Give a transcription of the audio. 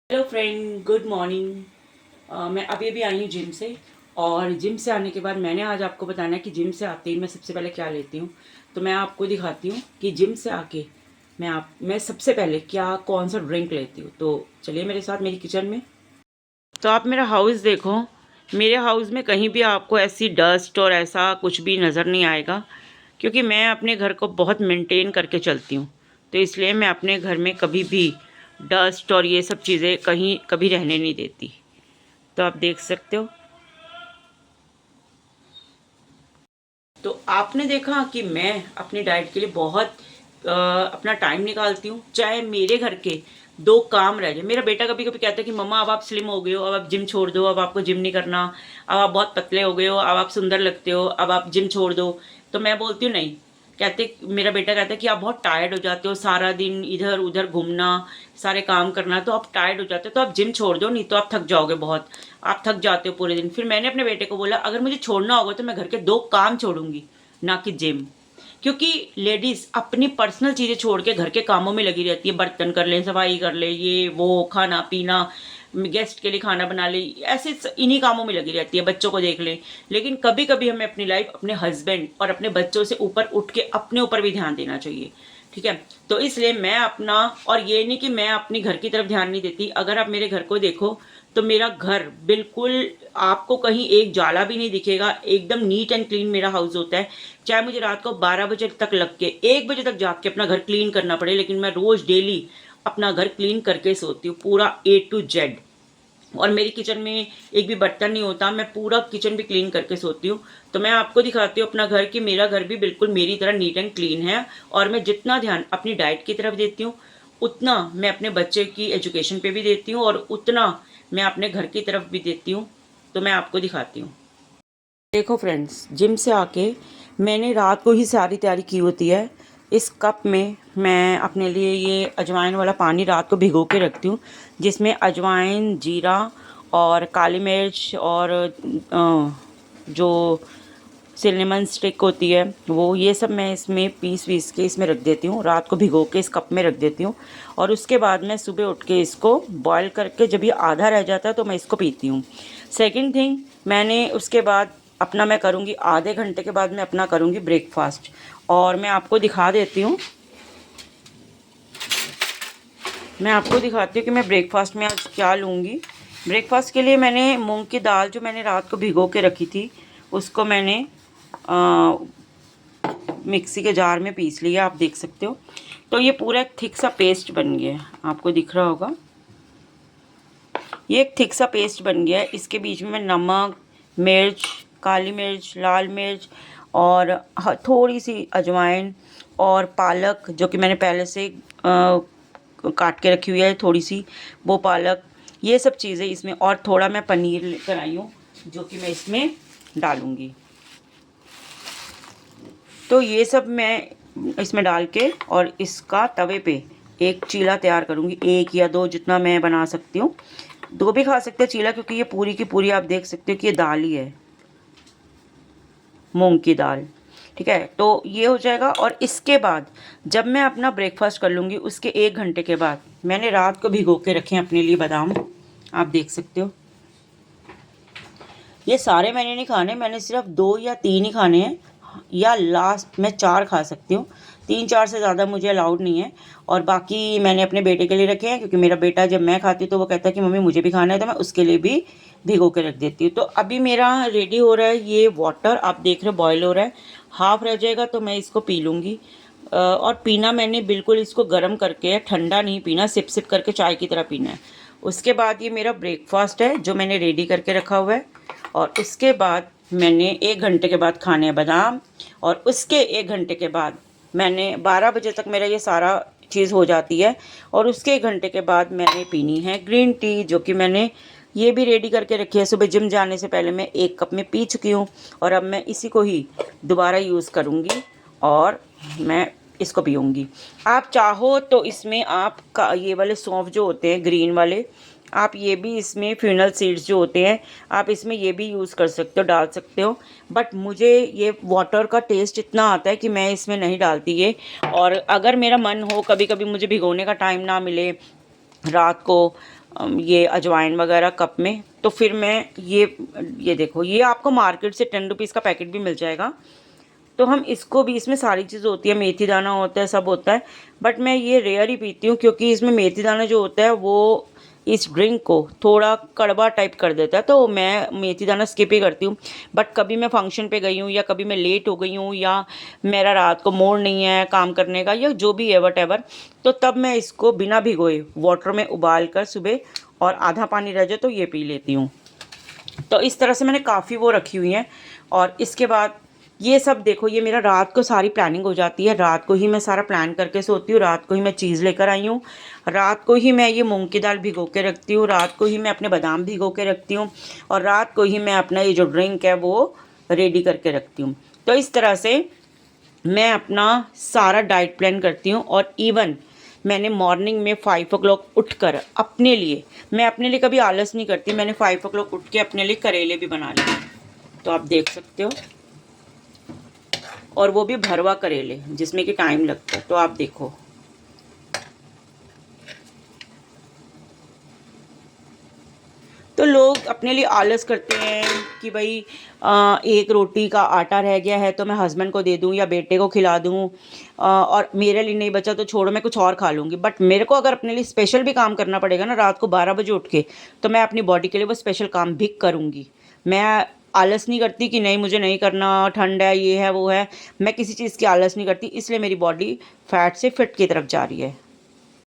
Hello friend, good morning. मैं अभी अभी आई हूँ जिम से। और जिम से आने के बाद मैंने आज आपको बताना है कि जिम से आते ही मैं सबसे पहले क्या लेती हूँ। तो मैं आपको दिखाती हूँ कि जिम से आके मैं सबसे पहले क्या कौन सा ड्रिंक लेती हूँ। तो चलिए मेरे साथ मेरी किचन में। तो आप मेरा हाउस देखो। मेरे हाउस में कहीं भी आपको ऐसी डस्ट और ऐसा कुछ भी नज़र नहीं आएगा, क्योंकि मैं अपने घर को बहुत मेंटेन करके चलती हूँ। तो इसलिए मैं अपने घर में कभी भी डस्ट और ये सब चीज़ें कहीं कभी रहने नहीं देती। तो आप देख सकते हो। तो आपने देखा कि मैं अपनी डाइट के लिए बहुत अपना टाइम निकालती हूँ, चाहे मेरे घर के दो काम रह जाए। मेरा बेटा कभी कभी कहता है कि मम्मा अब आप स्लिम हो गए हो, अब आप जिम छोड़ दो, अब आपको जिम नहीं करना, अब आप बहुत पतले हो गए हो, अब आप सुंदर लगते हो, अब आप जिम छोड़ दो। तो मैं बोलती हूँ नहीं। मेरा बेटा कहता है कि आप बहुत टायर्ड हो जाते हो, सारा दिन इधर उधर घूमना, सारे काम करना, तो आप टायर्ड हो जाते हो, तो आप जिम छोड़ दो, नहीं तो आप थक जाओगे बहुत। आप थक जाते हो पूरे दिन। फिर मैंने अपने बेटे को बोला अगर मुझे छोड़ना होगा तो मैं घर के दो काम छोड़ूंगी, ना कि जिम। क्योंकि लेडीज अपनी पर्सनल चीजें छोड़ के घर के कामों में लगी रहती है। बर्तन कर ले, सफाई कर ले, ये वो, खाना पीना, गेस्ट के लिए खाना बना ले, ऐसे इन्हीं कामों में लगी रहती है, बच्चों को देख ले। लेकिन कभी कभी हमें अपनी लाइफ अपने हस्बैंड और अपने बच्चों से ऊपर उठ के अपने ऊपर भी ध्यान देना चाहिए। ठीक है। तो इसलिए मैं अपना, और ये नहीं कि मैं अपनी घर की तरफ ध्यान नहीं देती। अगर आप मेरे घर को देखो तो मेरा घर बिल्कुल, आपको कहीं एक जाला भी नहीं दिखेगा, एकदम नीट एंड क्लीन मेरा हाउस होता है। चाहे मुझे रात को 12 बजे तक लग के 1 बजे तक जाग के अपना घर क्लीन करना पड़े, लेकिन मैं रोज डेली अपना घर क्लीन करके सोती हूँ, पूरा A to Z। और मेरी किचन में एक भी बर्तन नहीं होता, मैं पूरा किचन भी क्लीन करके सोती हूँ। तो मैं आपको दिखाती हूँ अपना घर कि मेरा घर भी बिल्कुल मेरी तरह नीट एंड क्लीन है। और मैं जितना ध्यान अपनी डाइट की तरफ देती हूँ, उतना मैं अपने बच्चे की एजुकेशन पे भी देती हूँ, और उतना मैं अपने घर की तरफ भी देती हूँ। तो मैं आपको दिखाती हूँ। देखो फ्रेंड्स, जिम से आके मैंने रात को ही सारी तैयारी की होती है। इस कप में मैं अपने लिए ये अजवाइन वाला पानी रात को भिगो के रखती हूँ, जिसमें अजवाइन, जीरा और काली मिर्च और जो सिनेमन स्टिक होती है वो, ये सब मैं इसमें पीस वीस के इसमें रख देती हूँ, रात को भिगो के इस कप में रख देती हूँ। और उसके बाद मैं सुबह उठ के इसको बॉईल करके जब ये आधा रह जाता है तो मैं इसको पीती हूँ। सेकंड थिंग, मैंने उसके बाद अपना मैं करूँगी, आधे घंटे के बाद मैं अपना करूँगी ब्रेकफास्ट। और मैं आपको दिखा देती हूँ, मैं आपको दिखाती हूँ कि मैं ब्रेकफास्ट में आज क्या लूँगी। ब्रेकफास्ट के लिए मैंने मूंग की दाल जो मैंने रात को भिगो के रखी थी, उसको मैंने मिक्सी के जार में पीस लिया, आप देख सकते हो। तो ये पूरा एक थिक सा पेस्ट बन गया है, आपको दिख रहा होगा। ये एक थिक सा पेस्ट बन गया है। इसके बीच में मैं नमक, मिर्च, काली मिर्च, लाल मिर्च और थोड़ी सी अजवाइन और पालक, जो कि मैंने पहले से काट के रखी हुई है थोड़ी सी, वो पालक, ये सब चीज़ें इसमें, और थोड़ा मैं पनीर लेकर आई हूँ जो कि मैं इसमें डालूँगी। तो ये सब मैं इसमें डाल के और इसका तवे पे एक चीला तैयार करूँगी, 1 या 2 जितना मैं बना सकती हूँ। 2 भी खा सकते हैं चीला, क्योंकि ये पूरी की पूरी आप देख सकते हो कि ये दाल ही है, मूंग की दाल। ठीक है, तो ये हो जाएगा। और इसके बाद जब मैं अपना ब्रेकफास्ट कर लूँगी, उसके 1 घंटे के बाद मैंने रात को भिगो के रखे हैं अपने लिए बादाम, आप देख सकते हो। ये सारे मैंने नहीं खाने, मैंने सिर्फ 2 या 3 ही खाने हैं, या लास्ट मैं 4 खा सकती हूँ। 3-4 से ज़्यादा मुझे अलाउड नहीं है। और बाकी मैंने अपने बेटे के लिए रखे हैं, क्योंकि मेरा बेटा जब मैं खाती हूँ तो वो कहता है कि मम्मी मुझे भी खाना है, तो मैं उसके लिए भी भिगो के रख देती हूँ। तो अभी मेरा रेडी हो रहा है ये वाटर, आप देख रहे हो बॉयल हो रहा है। हाफ रह जाएगा तो मैं इसको पी लूँगी। और पीना मैंने बिल्कुल इसको गर्म करके है, ठंडा नहीं पीना, सिप सिप करके चाय की तरह पीना है। उसके बाद ये मेरा ब्रेकफास्ट है जो मैंने रेडी करके रखा हुआ है। और उसके बाद मैंने 1 घंटे के बाद खाने हैं बादाम। और उसके 1 घंटे के बाद मैंने 12 बजे तक मेरा ये सारा चीज़ हो जाती है। और उसके 1 घंटे के बाद मैंने पीनी है ग्रीन टी, जो कि मैंने ये भी रेडी करके रखी है। सुबह जिम जाने से पहले मैं 1 कप में पी चुकी हूँ, और अब मैं इसी को ही दोबारा यूज़ करूँगी और मैं इसको पीऊँगी। आप चाहो तो इसमें आप का ये वाले सौंफ जो होते हैं ग्रीन वाले, आप ये भी इसमें फ्यूनल सीड्स जो होते हैं, आप इसमें ये भी यूज़ कर सकते हो, डाल सकते हो। बट मुझे ये वाटर का टेस्ट इतना आता है कि मैं इसमें नहीं डालती ये। और अगर मेरा मन हो, कभी कभी मुझे भिगोने का टाइम ना मिले, रात को ये अजवाइन वगैरह कप में, तो फिर मैं ये देखो, ये आपको मार्केट से 10 रुपीज़ का पैकेट भी मिल जाएगा। तो हम इसको भी, इसमें सारी चीज़ होती है, मेथी दाना होता है, सब होता है, बट मैं ये रेयर ही पीती हूँ क्योंकि इसमें मेथी दाना जो होता है वो इस ड्रिंक को थोड़ा कड़वा टाइप कर देता है, तो मैं मेथी दाना स्किप ही करती हूँ। बट कभी मैं फंक्शन पे गई हूँ या कभी मैं लेट हो गई हूँ या मेरा रात को मूड नहीं है काम करने का या जो भी है वट एवर, तो तब मैं इसको बिना भिगोए वाटर में उबाल कर सुबह और आधा पानी रह जाए तो ये पी लेती हूँ। तो इस तरह से मैंने काफ़ी वो रखी हुई हैं। और इसके बाद ये सब देखो, ये मेरा रात को सारी प्लानिंग हो जाती है, रात को ही मैं सारा प्लान करके सोती हूँ, रात को ही मैं चीज़ लेकर आई हूँ, रात को ही मैं ये मूंग की दाल भिगो के रखती हूँ, रात को ही मैं अपने बादाम भिगो के रखती हूँ और रात को ही मैं अपना ये जो ड्रिंक है वो रेडी करके रखती हूँ। तो इस तरह से मैं अपना सारा डाइट प्लान करती हूँ। और इवन मैंने मॉर्निंग में 5 o'clock उठकर अपने लिए, मैं अपने लिए कभी आलस नहीं करती, मैंने 5 o'clock उठ के अपने लिए करेले भी बना लिए, तो आप देख सकते हो, और वो भी भरवा करेले जिसमें कि टाइम लगता है, तो आप देखो। तो लोग अपने लिए आलस करते हैं कि भाई एक रोटी का आटा रह गया है तो मैं हस्बैंड को दे दूं या बेटे को खिला दूं, और मेरे लिए नहीं बचा तो छोड़ो मैं कुछ और खा लूँगी। बट मेरे को अगर अपने लिए स्पेशल भी काम करना पड़ेगा ना रात को 12 बजे उठ के, तो मैं अपनी बॉडी के लिए वो स्पेशल काम भी करूँगी। मैं आलस नहीं करती कि नहीं मुझे नहीं करना, ठंड है, ये है वो है, मैं किसी चीज़ की आलस नहीं करती, इसलिए मेरी बॉडी फैट से फिट की तरफ जा रही है।